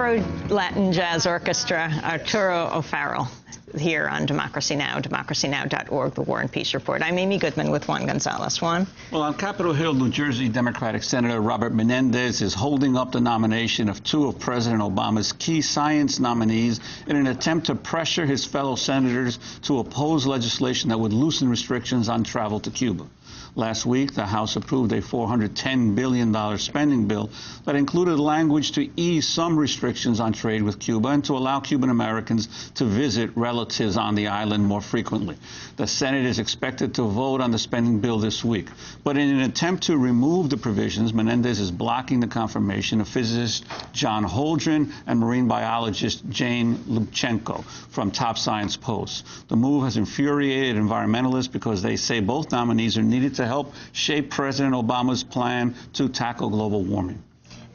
Afro-Latin Jazz Orchestra, Arturo O'Farrill, here on Democracy Now!, democracynow.org, the War and Peace Report. I'm Amy Goodman with Juan Gonzalez. Juan? Well, on Capitol Hill, New Jersey Democratic Senator Robert Menendez is holding up the nomination of two of President Obama's key science nominees in an attempt to pressure his fellow senators to oppose legislation that would loosen restrictions on travel to Cuba. Last week, the House approved a $410 billion spending bill that included language to ease some restrictions on trade with Cuba and to allow Cuban Americans to visit relatives on the island more frequently. The Senate is expected to vote on the spending bill this week. But in an attempt to remove the provisions, Menendez is blocking the confirmation of physicist John Holdren and marine biologist Jane Lubchenco from top science posts. The move has infuriated environmentalists because they say both nominees are needed to help shape President Obama's plan to tackle global warming.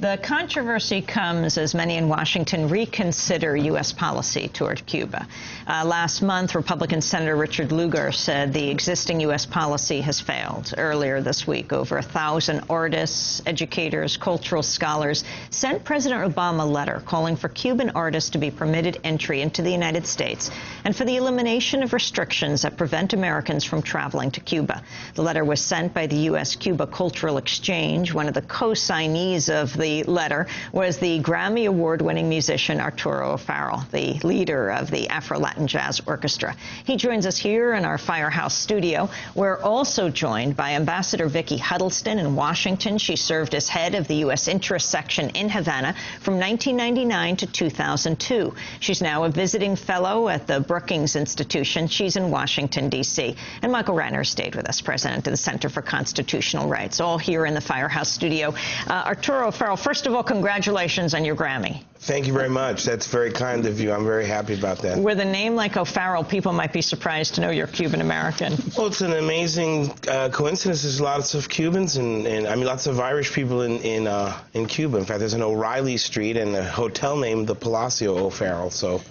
The controversy comes as many in Washington reconsider U.S. policy toward Cuba. Last month, Republican Senator Richard Lugar said the existing U.S. policy has failed. Earlier this week, over 1,000 artists, educators, cultural scholars sent President Obama a letter calling for Cuban artists to be permitted entry into the United States and for the elimination of restrictions that prevent Americans from traveling to Cuba. The letter was sent by the U.S.-Cuba Cultural Exchange. One of the co-signees of the letter was the Grammy Award-winning musician Arturo O'Farrill, the leader of the Afro-Latin Jazz Orchestra. He joins us here in our Firehouse studio. We're also joined by Ambassador Vicki Huddleston in Washington. She served as head of the U.S. Interest Section in Havana from 1999 to 2002. She's now a visiting fellow at the Brookings Institution. She's in Washington, D.C. And Michael Renner stayed with us, president of the Center for Constitutional Rights, all here in the Firehouse studio. Arturo O'Farrill, first of all, congratulations on your Grammy. Thank you very much. That's very kind of you. I'm very happy about that. With a name like O'Farrill, people might be surprised to know you're Cuban-American. Well, it's an amazing coincidence. There's lots of Cubans and I mean lots of Irish people in Cuba. In fact, there's an O'Reilly Street and a hotel named the Palacio O'Farrill. So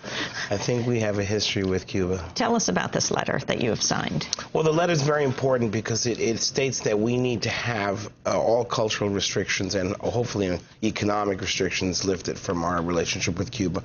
I think we have a history with Cuba. Tell us about this letter that you have signed. Well, the letter is very important because it states that we need to have all cultural restrictions and hopefully economic restrictions lifted from our relationship with Cuba.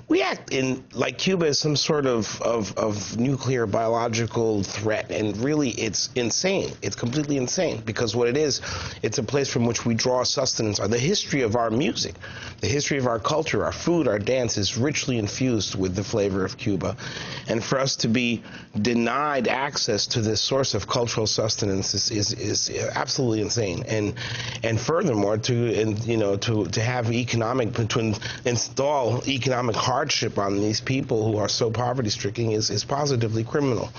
We act like Cuba is some sort of nuclear biological threat, and really it's insane. It's completely insane because what it is, it's a place from which we draw sustenance. The history of our music, the history of our culture, our food, our dance is richly infused with the flavor of Cuba. And for us to be denied access to this source of cultural sustenance is absolutely insane. And furthermore, to have install economic hardship on these people who are so poverty-stricken is positively criminal.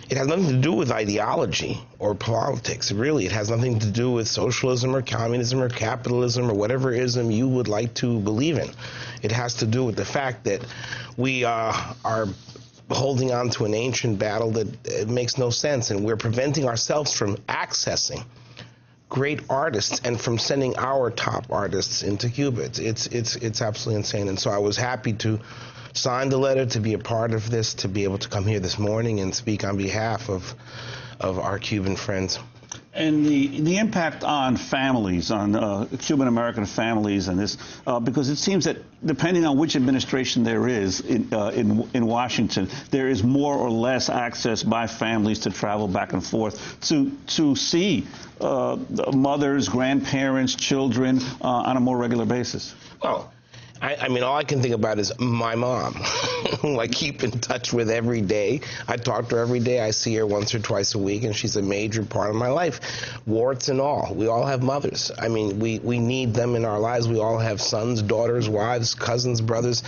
It has nothing to do with ideology or politics. Really, it has nothing to do with socialism or communism or capitalism or whatever ism you would like to believe in. It has to do with the fact that we are holding on to an ancient battle that makes no sense, and we're preventing ourselves from accessing great artists and from sending our top artists into Cuba. It's absolutely insane. And so I was happy to sign the letter, to be a part of this, to be able to come here this morning and speak on behalf of our Cuban friends. And the impact on families, on Cuban-American families, and this, because it seems that depending on which administration there is in Washington, there is more or less access by families to travel back and forth to see mothers, grandparents, children on a more regular basis. Well, I mean, all I can think about is my mom, who I keep in touch with every day. I talk to her every day. I see her once or twice a week, and she's a major part of my life, warts and all. We all have mothers. I mean, we need them in our lives. We all have sons, daughters, wives, cousins, brothers,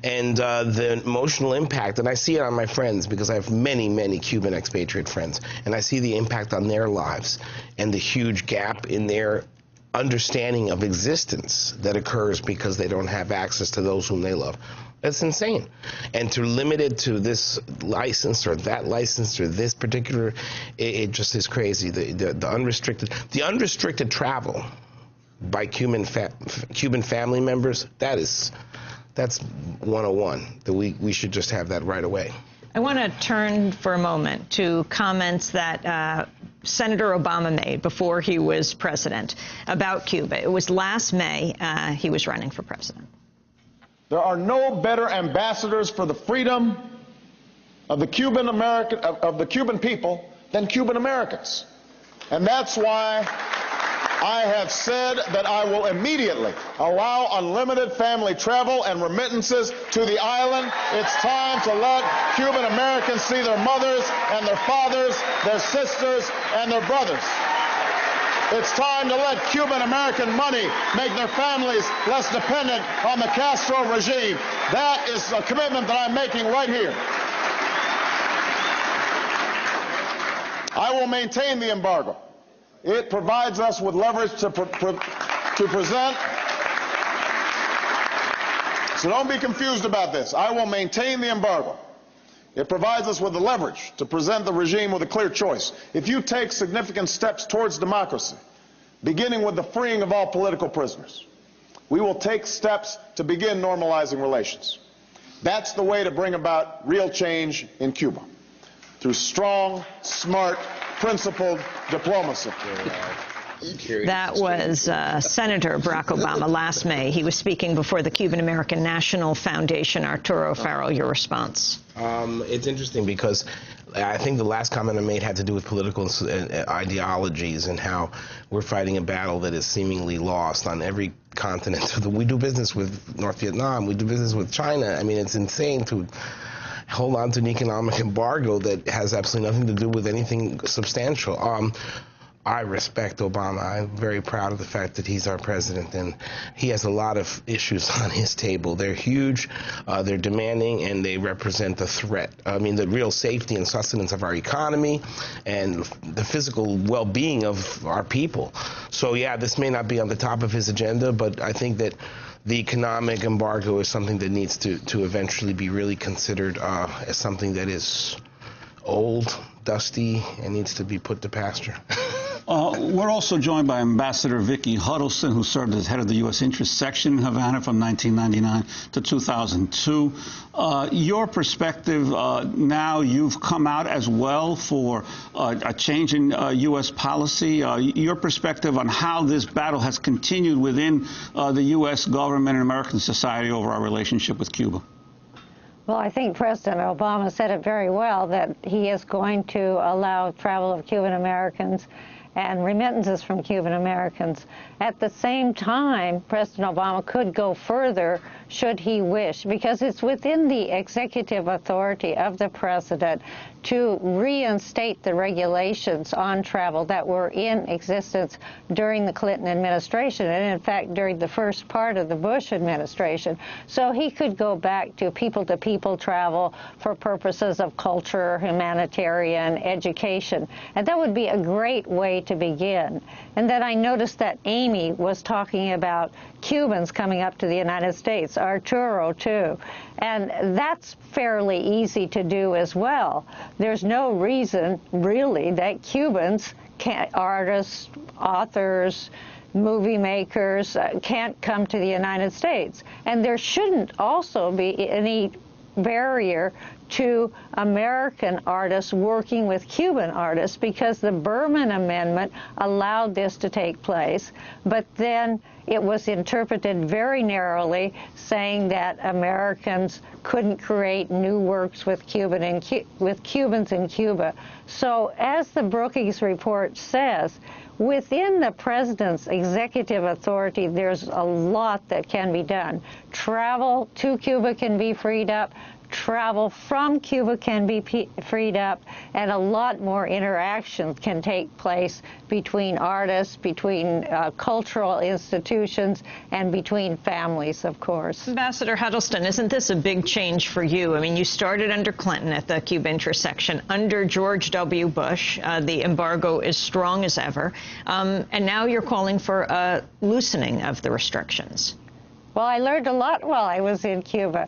and the emotional impact, and I see it on my friends because I have many, many Cuban expatriate friends, and I see the impact on their lives and the huge gap in their understanding of existence that occurs because they don't have access to those whom they love. That's insane. And to limit it to this license or that license or this particular, it just is crazy. The unrestricted travel by Cuban family members, that's 101. That we should just have that right away. I want to turn for a moment to comments that Senator Obama made before he was president about Cuba. It was last May he was running for president. There are no better ambassadors for the freedom of the Cuban people than Cuban Americans. And that's why I have said that I will immediately allow unlimited family travel and remittances to the island. It's time to let Cuban Americans see their mothers and their fathers, their sisters and their brothers. It's time to let Cuban American money make their families less dependent on the Castro regime. That is a commitment that I'm making right here. I will maintain the embargo. It provides us with leverage to present. So don't be confused about this. I will maintain the embargo. It provides us with the leverage to present the regime with a clear choice. If you take significant steps towards democracy, beginning with the freeing of all political prisoners, we will take steps to begin normalizing relations. That's the way to bring about real change in Cuba, through strong, smart, principled diplomacy. That was Senator Barack Obama last May. He was speaking before the Cuban American National Foundation. Arturo Farrell, your response? It's interesting because I think the last comment I made had to do with political ideologies and how we're fighting a battle that is seemingly lost on every continent. We do business with North Vietnam. We do business with China. I mean, it's insane to hold on to an economic embargo that has absolutely nothing to do with anything substantial. I respect Obama. I'm very proud of the fact that he's our president, and he has a lot of issues on his table. They're huge, they're demanding, and they represent a threat. I mean, the real safety and sustenance of our economy and the physical well-being of our people. So, yeah, this may not be on the top of his agenda, but I think that the economic embargo is something that needs to eventually be really considered as something that is old, dusty, and needs to be put to pasture. We're also joined by Ambassador Vicki Huddleston, who served as head of the U.S. Interest Section in Havana from 1999 to 2002. Your perspective now, you've come out as well for a change in U.S. policy. Your perspective on how this battle has continued within the U.S. government and American society over our relationship with Cuba. Well, I think President Obama said it very well, that he is going to allow travel of Cuban Americans and remittances from Cuban Americans. At the same time, President Obama could go further should he wish, because it's within the executive authority of the president to reinstate the regulations on travel that were in existence during the Clinton administration and, in fact, during the first part of the Bush administration. So he could go back to people-to-people travel for purposes of culture, humanitarian, education, and that would be a great way to begin. And then I noticed that Amy was talking about Cubans coming up to the United States, Arturo too, and that's fairly easy to do as well. There's no reason really that Cubans can't, artists, authors, movie makers can't come to the United States, and there shouldn't also be any barrier to American artists working with Cuban artists, because the Berman Amendment allowed this to take place, but then it was interpreted very narrowly, saying that Americans couldn't create new works with Cubans in Cuba. So, as the Brookings report says, within the president's executive authority, there's a lot that can be done. Travel to Cuba can be freed up. Travel from Cuba can be freed up, and a lot more interaction can take place between artists, between cultural institutions, and between families, of course. Ambassador Huddleston, isn't this a big change for you? I mean, you started under Clinton at the Cuba intersection. Under George W. Bush, the embargo is strong as ever, and now you're calling for a loosening of the restrictions. Well, I learned a lot while I was in Cuba.